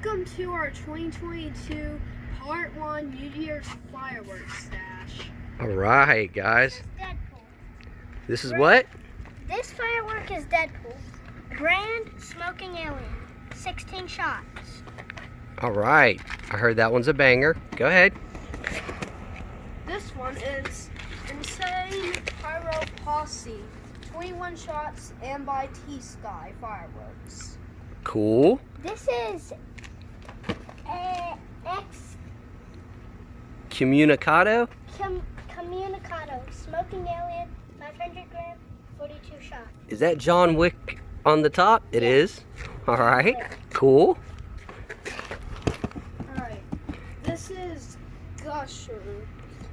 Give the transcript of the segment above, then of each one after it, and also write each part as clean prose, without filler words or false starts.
Welcome to our 2022 Part 1 New Year's Fireworks Stash. Alright, guys. Deadpool. This is what? This firework is Deadpool. Brand Smoking Alien. 16 shots. Alright. I heard that one's a banger. Go ahead. This one is Insane Pyro Posse. 21 shots and by T-Sky Fireworks. Cool. This is X Communicado. Communicado. Smoking Alien. 500 gram. 42 shots. Is that John Wick on the top? It is. Alright. Cool. Alright, this is Gusher.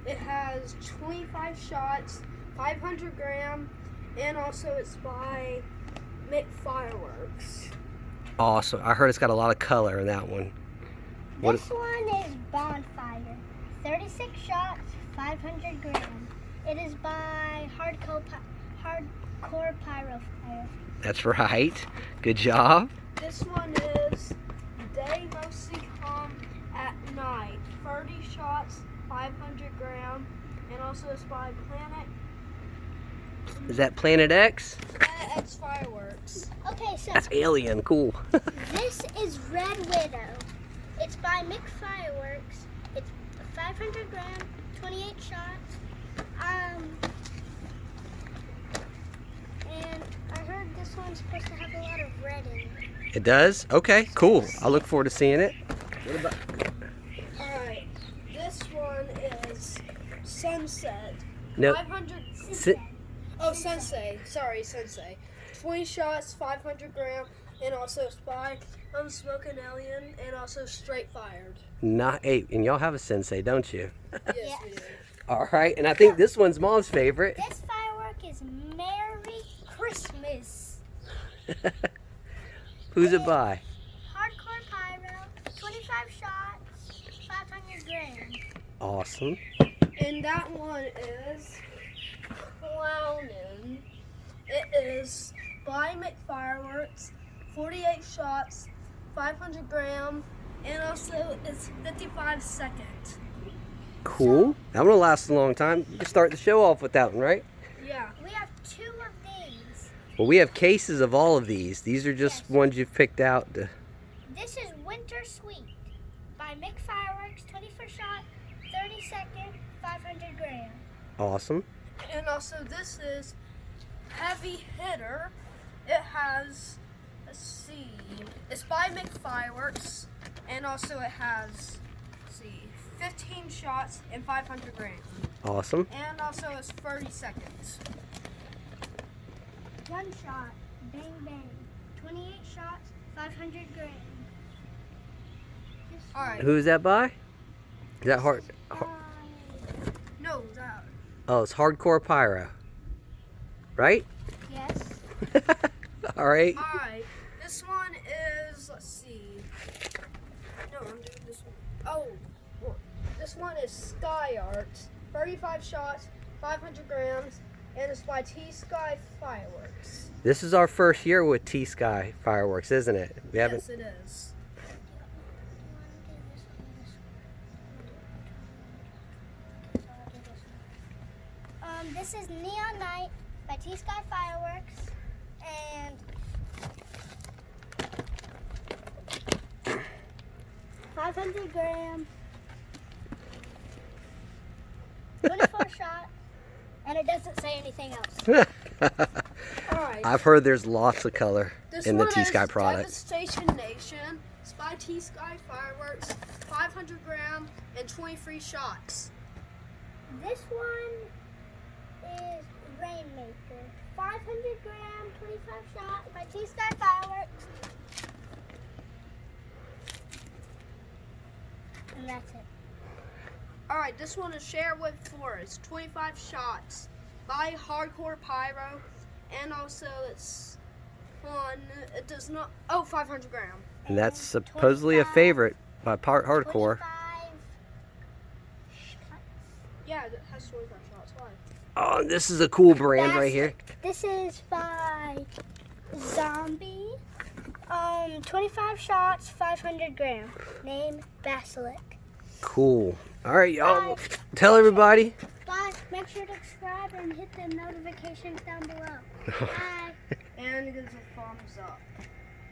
It has 25 shots, 500 gram, and also it's by Fireworks. Awesome. I heard it's got a lot of color in that one. What This one is Bonfire. 36 shots, 500 gram. It is by Hardcore Pyro Fire. That's right. Good job. This one is Day Mostly Calm at Night. 30 shots, 500 gram, and also it's by Is that Planet X? Planet X Fireworks. Okay, so That's Alien. Cool. this is Red Widow. It's by Mick Fireworks. It's 500 gram, 28 shots. And I heard this one's supposed to have a lot of red in it. It does? Okay, cool. I look forward to seeing it. What about? Alright, this one is Sunset. No. 500. Si- Oh, Sensei. Sorry, Sensei. 20 shots, 500 gram, and also Spy, Smoking Alien, and also Straight Fired. Not eight. And y'all have a sensei, don't you? Yes, we do. Alright, and I think this one's Mom's favorite. This firework is Merry Christmas. Who's it by? Hardcore Pyro, 25 shots, 500 gram. Awesome. And that one is Clownin'. It is by Fireworks, 48 shots, 500 gram, and also it's 55 seconds. Cool. That one will last a long time. You can start the show off with that one, right? Yeah. We have 2 of these. Well, we have cases of all of these. These are just Yes. ones you've picked out. This is Winter Sweet by Mick Fireworks, 24 shot, 30 second, 500 gram. Awesome. And also this is Heavy Hitter. It has, let's see, it's by Fireworks, and also it has, let's see, 15 shots and 500 grams. Awesome. And also it's 30 seconds. One shot, bang bang, 28 shots, 500 gram. This All right. Who is that by? Is that hard? one No, that. Oh, it's Hardcore Pyro. Right? yes. All right. All right. This one is, let's see. No, I'm doing this one. Oh, well, this one is Sky Art. 35 shots, 500 grams, and it's by T-Sky Fireworks. This is our first year with T-Sky Fireworks, isn't it? We haven't. Yes, it is. This is Neon Night by T-Sky Fireworks, and 500 gram, 24 shot, and it doesn't say anything else. All right. I've heard there's lots of color This in the one T-Sky is product. Devastation Nation. It's by T-Sky Fireworks. 500 gram and 23 shots. This one is Rainmaker, 500 gram, 25 shot by T-Sky Fireworks, and that's it. All right, this one is Sherwood Forest. 25 shots by Hardcore Pyro, and also it's on. It does not. Oh, 500 gram. And that's supposedly a favorite by Part Hardcore. 25 shots. Yeah, it has 25 shots. Why? Oh, this is a cool brand right here. This is by Zombie. 25 shots, 500 grams. Name Basilic. Cool. All right, y'all. Bye. Tell everybody. Bye. Make sure to subscribe and hit the notifications down below. Bye. And give us a thumbs up.